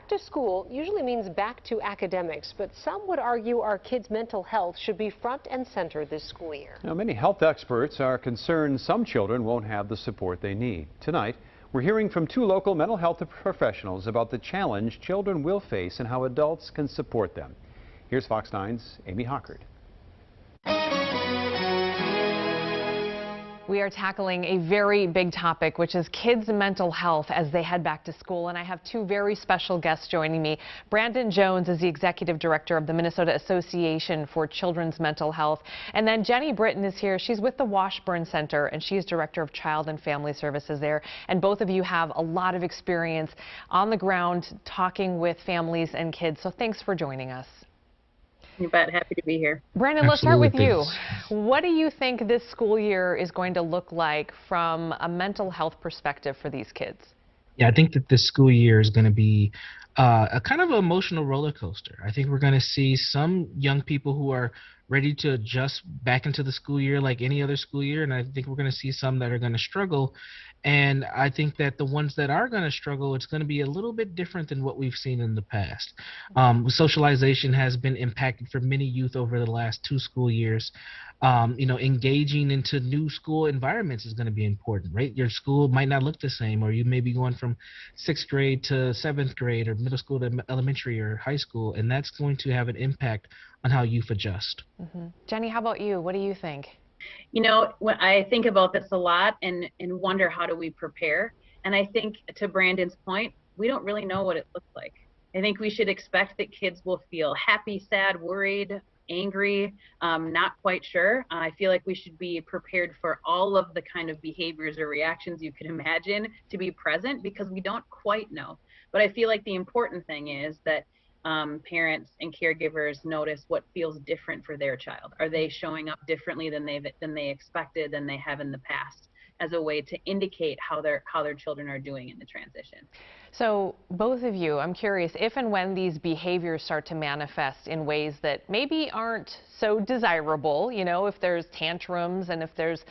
Back to school usually means back to academics, but some would argue our kids' mental health should be front and center this school year. Now, many health experts are concerned some children won't have the support they need. Tonight, we're hearing from two local mental health professionals about the challenge children will face and how adults can support them. Here's Fox 9's Amy Hockert. We are tackling a very big topic, which is kids' mental health as they head back to school. And I have two very special guests joining me. Brandon Jones is the executive director of the Minnesota Association for Children's Mental Health. And then Jenny Britton is here. She's with the Washburn Center, and she's director of Child and Family Services there. And both of you have a lot of experience on the ground talking with families and kids. So thanks for joining us. You bet. Happy to be here. Brandon, let's start with you. What do you think this school year is going to look like from a mental health perspective for these kids? Yeah, I think that this school year is going to be a kind of emotional roller coaster. I think we're going to see some young people who are ready to adjust back into the school year like any other school year, and I think we're going to see some that are going to struggle. And I think that the ones that are going to struggle, it's going to be a little bit different than what we've seen in the past. Socialization has been impacted for many youth over the last 2 school years. Engaging into new school environments is going to be important, right? Your school might not look the same, or you may be going from 6th grade to 7th grade or middle school to elementary or high school, and that's going to have an impact on how youth adjust. Jenny, how about you? What do you think? You know, when I think about this a lot and wonder how do we prepare. And I think to Brandon's point, we don't really know what it looks like. I think we should expect that kids will feel happy, sad, worried, angry, not quite sure. I feel like we should be prepared for all of the kind of behaviors or reactions you could imagine to be present because we don't quite know. But I feel like the important thing is that parents and caregivers notice what feels different for their child. Are they showing up differently than they expected, than they have in the past, as a way to indicate how their children are doing in the transition. So both of you, I'm curious if and when these behaviors start to manifest in ways that maybe aren't so desirable, if there's tantrums and if there's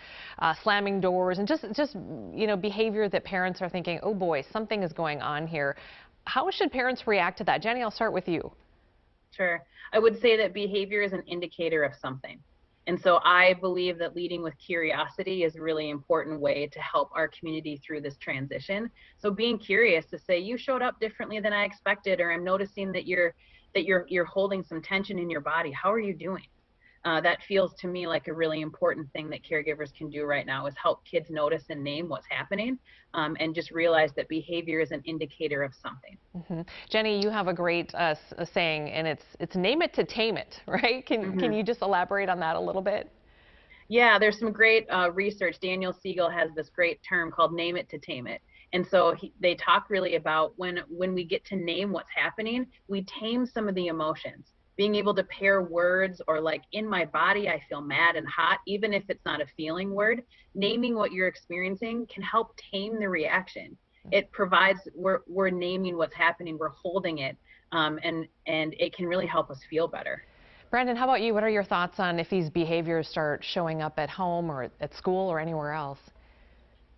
slamming doors and just behavior that parents are thinking, oh boy, something is going on here. How should parents react to that? Jenny, I'll start with you. Sure. I would say that behavior is an indicator of something. And so I believe that leading with curiosity is a really important way to help our community through this transition. So being curious to say, you showed up differently than I expected, or I'm noticing that you're holding some tension in your body. How are you doing? That feels to me like a really important thing that caregivers can do right now is help kids notice and name what's happening and just realize that behavior is an indicator of something. Jenny, you have a great saying, and it's name it to tame it, right? Can you just elaborate on that a little bit? Yeah, there's some great research. Daniel Siegel has this great term called name it to tame it. And so they talk really about when we get to name what's happening, we tame some of the emotions. Being able to pair words or like in my body, I feel mad and hot, even if it's not a feeling word, naming what you're experiencing can help tame the reaction. It provides, we're naming what's happening, we're holding it, and it can really help us feel better. Brandon, how about you? What are your thoughts on if these behaviors start showing up at home or at school or anywhere else?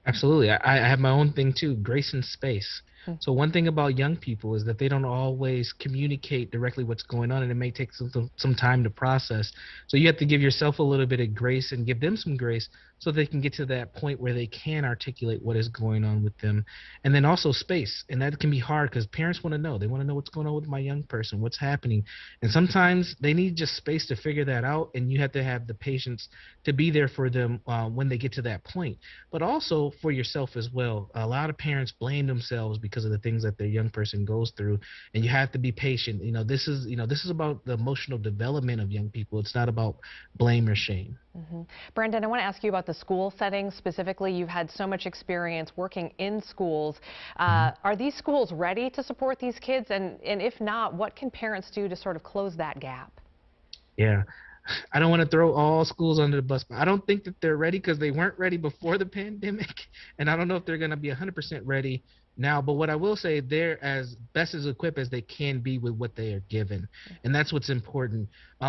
Absolutely. I have my own thing too, grace and space. So one thing about young people is that they don't always communicate directly what's going on, and it may take some time to process. So you have to give yourself a little bit of grace and give them some grace so they can get to that point where they can articulate what is going on with them. And then also space, and that can be hard because parents want to know. They want to know what's going on with my young person, what's happening. And sometimes they need just space to figure that out, and you have to have the patience to be there for them when they get to that point. But also for yourself as well. A lot of parents blame themselves because of the things that their young person goes through, and you have to be patient. This is about the emotional development of young people. It's not about blame or shame. Brandon, I want to ask you about the school setting specifically. You've had so much experience working in schools. Are these schools ready to support these kids? And if not, what can parents do to sort of close that gap? Yeah. I don't want to throw all schools under the bus, but I don't think that they're ready because they weren't ready before the pandemic. And I don't know if they're going to be 100% ready now. But what I will say, they're as best as equipped as they can be with what they are given. And that's what's important.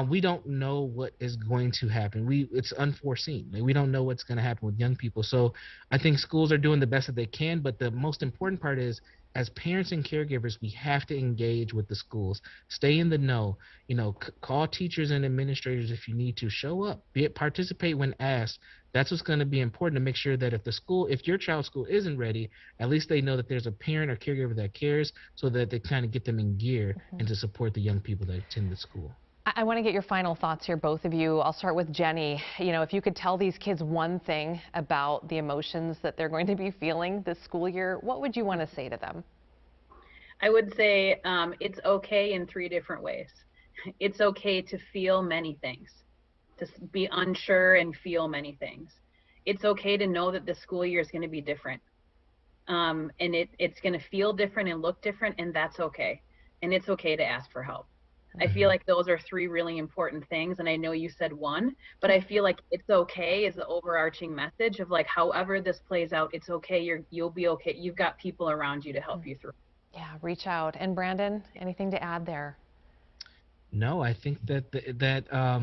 We don't know what is going to happen. It's unforeseen. We don't know what's going to happen with young people. So I think schools are doing the best that they can. But the most important part is as parents and caregivers, we have to engage with the schools, stay in the know, call teachers and administrators if you need to, show up, participate when asked. That's what's going to be important, to make sure that if your child's school isn't ready, at least they know that there's a parent or caregiver that cares, so that they kind of get them in gear and to support the young people that attend the school. I want to get your final thoughts here, both of you. I'll start with Jenny. If you could tell these kids one thing about the emotions that they're going to be feeling this school year, what would you want to say to them? I would say it's okay in 3 different ways. It's okay to feel many things, to be unsure and feel many things. It's okay to know that the school year is going to be different. And it's going to feel different and look different, and that's okay. And it's okay to ask for help. I feel like those are 3 really important things, and I know you said 1, but I feel like it's okay is the overarching message of, like, however this plays out, it's okay, you'll be okay. You've got people around you to help you through. Yeah, reach out. And Brandon, anything to add there? No, I think I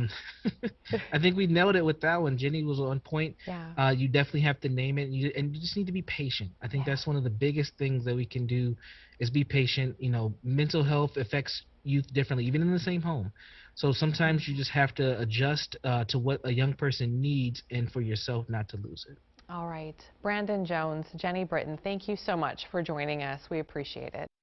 think we nailed it with that one. Jenny was on point. Yeah. You definitely have to name it, and you just need to be patient. I think that's one of the biggest things that we can do, is be patient. Mental health affects youth differently, even in the same home. So sometimes you just have to adjust to what a young person needs, and for yourself not to lose it. All right. Brandon Jones, Jenny Britton, thank you so much for joining us. We appreciate it.